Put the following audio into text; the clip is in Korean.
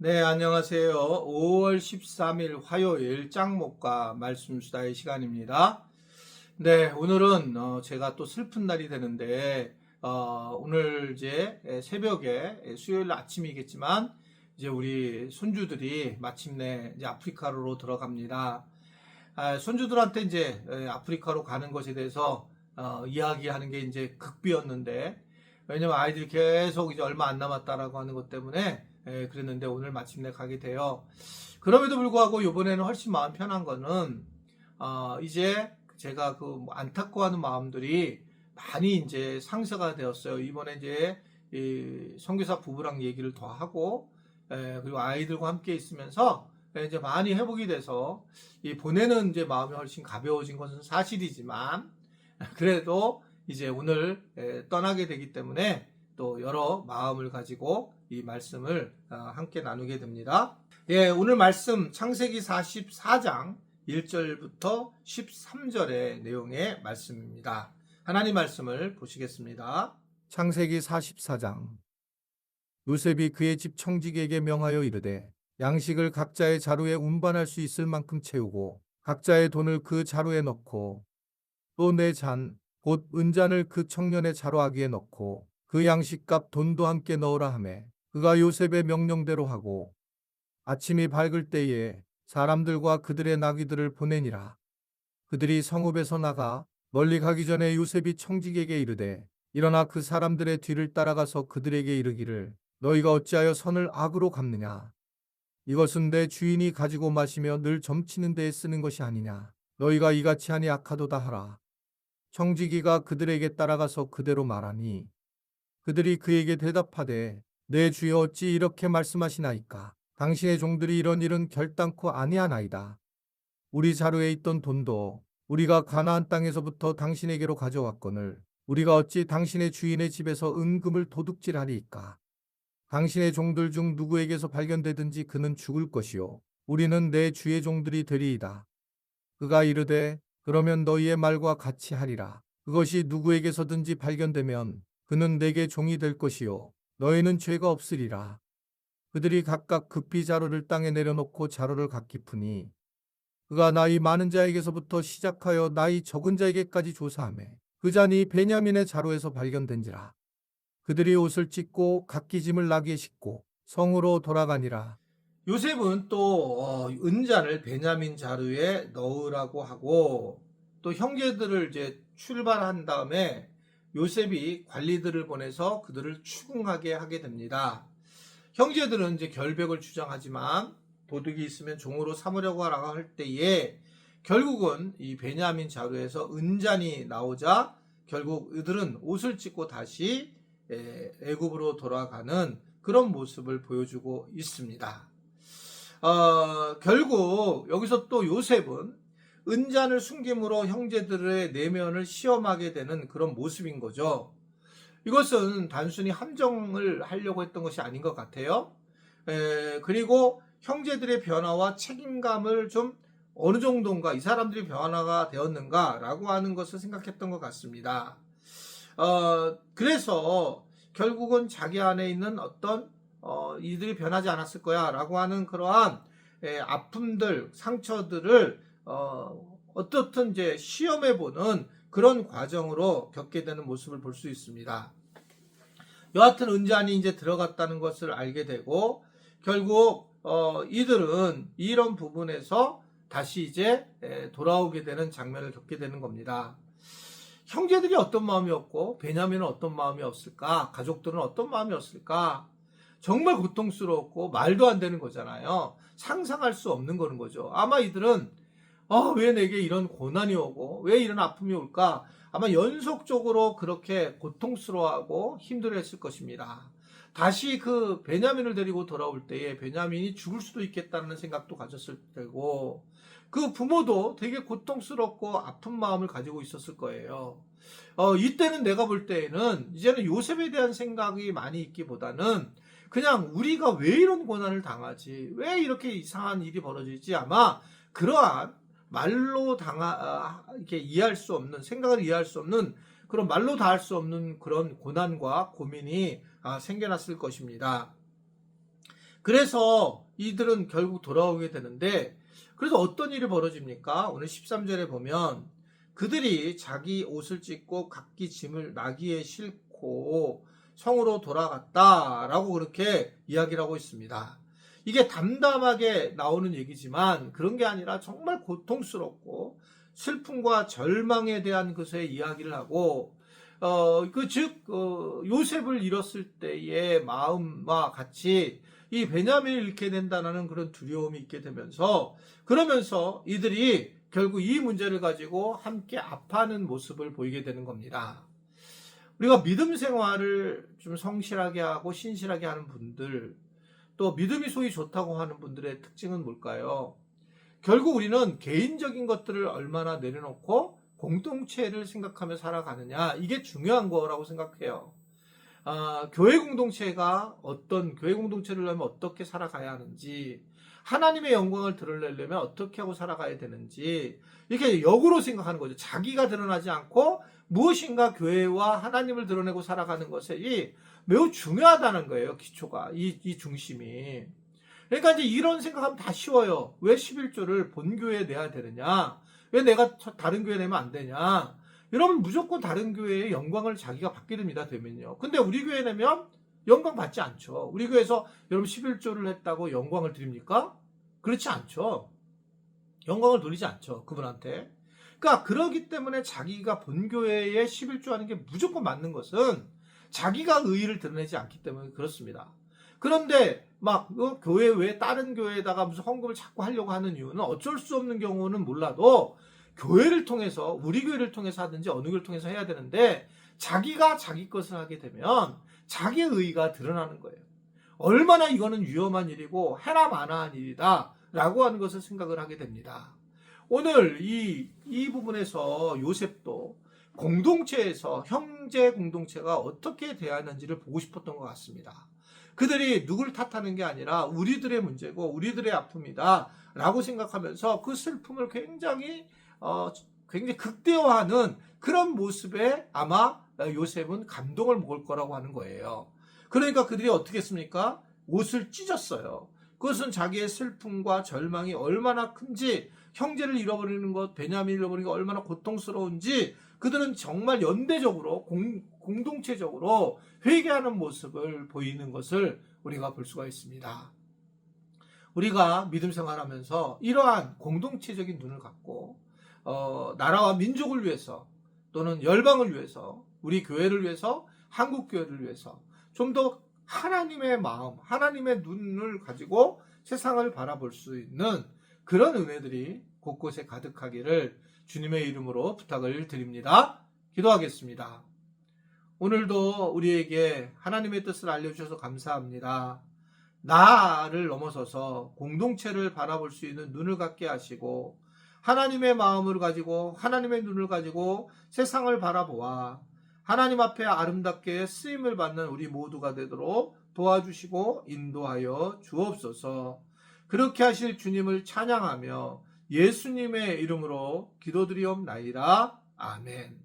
네, 안녕하세요. 5월 13일 화요일 짱목과 말씀 수다의 시간입니다. 네, 오늘은 제가 또 슬픈 날이 되는데 오늘 이제 새벽에 수요일 아침이겠지만 이제 우리 손주들이 마침내 이제 아프리카로 들어갑니다. 손주들한테 이제 아프리카로 가는 것에 대해서 이야기하는 게 이제 극비였는데, 왜냐면 아이들이 계속 이제 얼마 안 남았다라고 하는 것 때문에 그랬는데 오늘 마침내 가게 돼요. 그럼에도 불구하고 이번에는 훨씬 마음 편한 거는 이제 제가 그뭐 안타까워하는 마음들이 많이 이제 상쇄가 되었어요. 이번에 이제 이 선교사 부부랑 얘기를 더 하고 그리고 아이들과 함께 있으면서 이제 많이 회복이 돼서 이 보내는 이제 마음이 훨씬 가벼워진 것은 사실이지만 그래도 이제 오늘 떠나게 되기 때문에 또 여러 마음을 가지고 이 말씀을 함께 나누게 됩니다. 예, 오늘 말씀 창세기 44장 1절부터 13절의 내용의 말씀입니다. 하나님 말씀을 보시겠습니다. 창세기 44장. 요셉이 그의 집 청지기에게 명하여 이르되 양식을 각자의 자루에 운반할 수 있을 만큼 채우고 각자의 돈을 그 자루에 넣고 또 내 잔 곧 은잔을 그 청년의 자루아기에 넣고 그 양식값 돈도 함께 넣으라 하매 그가 요셉의 명령대로 하고 아침이 밝을 때에 사람들과 그들의 나귀들을 보내니라. 그들이 성읍에서 나가 멀리 가기 전에 요셉이 청지기에게 이르되 일어나 그 사람들의 뒤를 따라가서 그들에게 이르기를 너희가 어찌하여 선을 악으로 갚느냐. 이것은 내 주인이 가지고 마시며 늘 점치는 데에 쓰는 것이 아니냐. 너희가 이같이 하니 악하도다 하라. 청지기가 그들에게 따라가서 그대로 말하니 그들이 그에게 대답하되 내 주여 어찌 이렇게 말씀하시나이까. 당신의 종들이 이런 일은 결단코 아니하나이다. 우리 자루에 있던 돈도 우리가 가나안 땅에서부터 당신에게로 가져왔거늘 우리가 어찌 당신의 주인의 집에서 은금을 도둑질하리이까. 당신의 종들 중 누구에게서 발견되든지 그는 죽을 것이요 우리는 내 주의 종들이 되리이다. 그가 이르되 그러면 너희의 말과 같이 하리라. 그것이 누구에게서든지 발견되면 그는 내게 종이 될 것이요 너희는 죄가 없으리라. 그들이 각각 급히 자루를 땅에 내려놓고 자루를 각기 푸니 그가 나이 많은 자에게서부터 시작하여 나이 적은 자에게까지 조사하매 그 잔이 베냐민의 자루에서 발견된지라. 그들이 옷을 찢고 각기 짐을 나귀에 싣고 성으로 돌아가니라. 요셉은 또 은잔을 베냐민 자루에 넣으라고 하고 또 형제들을 이제 출발한 다음에 요셉이 관리들을 보내서 그들을 추궁하게 하게 됩니다. 형제들은 이제 결백을 주장하지만 도둑이 있으면 종으로 삼으려고 하라고 할 때에 결국은 이 베냐민 자루에서 은잔이 나오자 결국 이들은 옷을 찢고 다시 애굽으로 돌아가는 그런 모습을 보여주고 있습니다. 결국 여기서 또 요셉은 은잔을 숨김으로 형제들의 내면을 시험하게 되는 그런 모습인 거죠. 이것은 단순히 함정을 하려고 했던 것이 아닌 것 같아요. 그리고 형제들의 변화와 책임감을 좀 어느 정도인가 이 사람들이 변화가 되었는가라고 하는 것을 생각했던 것 같습니다. 그래서 결국은 자기 안에 있는 어떤 이들이 변하지 않았을 거야 라고 하는 그러한 아픔들, 상처들을 어떻든 이제 시험해보는 그런 과정으로 겪게 되는 모습을 볼 수 있습니다. 여하튼 은잔이 이제 들어갔다는 것을 알게 되고 결국 이들은 이런 부분에서 다시 이제 돌아오게 되는 장면을 겪게 되는 겁니다. 형제들이 어떤 마음이었고 베냐민은 어떤 마음이었을까? 가족들은 어떤 마음이었을까? 정말 고통스러웠고 말도 안 되는 거잖아요. 상상할 수 없는 거는 거죠. 아마 이들은 왜 내게 이런 고난이 오고 왜 이런 아픔이 올까? 아마 연속적으로 그렇게 고통스러워하고 힘들어했을 것입니다. 다시 그 베냐민을 데리고 돌아올 때에 베냐민이 죽을 수도 있겠다는 생각도 가졌을 테고 그 부모도 되게 고통스럽고 아픈 마음을 가지고 있었을 거예요. 이때는 내가 볼 때에는 이제는 요셉에 대한 생각이 많이 있기보다는 그냥 우리가 왜 이런 고난을 당하지? 왜 이렇게 이상한 일이 벌어지지? 아마 그러한 말로 이렇게 이해할 수 없는, 생각을 이해할 수 없는 그런 말로 다 할 수 없는 그런 고난과 고민이 생겨났을 것입니다. 그래서 이들은 결국 돌아오게 되는데, 그래서 어떤 일이 벌어집니까? 오늘 13절에 보면 그들이 자기 옷을 찢고 각기 짐을 나귀에 싣고 성으로 돌아갔다라고 그렇게 이야기를 하고 있습니다. 이게 담담하게 나오는 얘기지만 그런 게 아니라 정말 고통스럽고 슬픔과 절망에 대한 것의 이야기를 하고, 요셉을 잃었을 때의 마음과 같이 이 베냐민을 잃게 된다는 그런 두려움이 있게 되면서, 그러면서 이들이 결국 이 문제를 가지고 함께 아파하는 모습을 보이게 되는 겁니다. 우리가 믿음 생활을 좀 성실하게 하고 신실하게 하는 분들, 또 믿음이 소위 좋다고 하는 분들의 특징은 뭘까요? 결국 우리는 개인적인 것들을 얼마나 내려놓고 공동체를 생각하며 살아가느냐, 이게 중요한 거라고 생각해요. 교회 공동체가 교회 공동체를 하면 어떻게 살아가야 하는지, 하나님의 영광을 드러내려면 어떻게 하고 살아가야 되는지, 이렇게 역으로 생각하는 거죠. 자기가 드러나지 않고 무엇인가 교회와 하나님을 드러내고 살아가는 것이 매우 중요하다는 거예요. 기초가, 이 중심이. 그러니까 이제 이런 생각하면 다 쉬워요. 왜 11조를 본교회에 내야 되느냐? 왜 내가 다른 교회에 내면 안 되냐? 여러분, 무조건 다른 교회의 영광을 자기가 받게 됩니다, 되면요. 근데 우리 교회에 내면 영광 받지 않죠. 우리 교회에서 여러분 11조를 했다고 영광을 드립니까? 그렇지 않죠. 영광을 돌리지 않죠, 그분한테. 그러니까 그러기 때문에 자기가 본교회에 11조 하는 게 무조건 맞는 것은 자기가 의의를 드러내지 않기 때문에 그렇습니다. 그런데 교회 외에 다른 교회에다가 무슨 헌금을 자꾸 하려고 하는 이유는 어쩔 수 없는 경우는 몰라도 교회를 통해서, 우리 교회를 통해서 하든지 어느 교회를 통해서 해야 되는데, 자기가 자기 것을 하게 되면 자기의 의의가 드러나는 거예요. 얼마나 이거는 위험한 일이고 해나 마나한 일이다 라고 하는 것을 생각을 하게 됩니다. 오늘 이 부분에서 요셉도 공동체에서 형제 공동체가 어떻게 대하는지를 보고 싶었던 것 같습니다. 그들이 누구를 탓하는 게 아니라 우리들의 문제고 우리들의 아픔이다 라고 생각하면서 그 슬픔을 굉장히 극대화하는 그런 모습에 아마 요셉은 감동을 먹을 거라고 하는 거예요. 그러니까 그들이 어떻게 했습니까? 옷을 찢었어요. 그것은 자기의 슬픔과 절망이 얼마나 큰지, 형제를 잃어버리는 것, 베냐민을 잃어버리는 게 얼마나 고통스러운지 그들은 정말 연대적으로 공동체적으로 회개하는 모습을 보이는 것을 우리가 볼 수가 있습니다. 우리가 믿음 생활하면서 이러한 공동체적인 눈을 갖고 나라와 민족을 위해서, 또는 열방을 위해서, 우리 교회를 위해서, 한국 교회를 위해서 좀 더 하나님의 마음, 하나님의 눈을 가지고 세상을 바라볼 수 있는 그런 은혜들이 곳곳에 가득하기를 주님의 이름으로 부탁을 드립니다. 기도하겠습니다. 오늘도 우리에게 하나님의 뜻을 알려주셔서 감사합니다. 나를 넘어서서 공동체를 바라볼 수 있는 눈을 갖게 하시고, 하나님의 마음을 가지고, 하나님의 눈을 가지고 세상을 바라보아 하나님 앞에 아름답게 쓰임을 받는 우리 모두가 되도록 도와주시고 인도하여 주옵소서. 그렇게 하실 주님을 찬양하며 예수님의 이름으로 기도드리옵나이다. 아멘.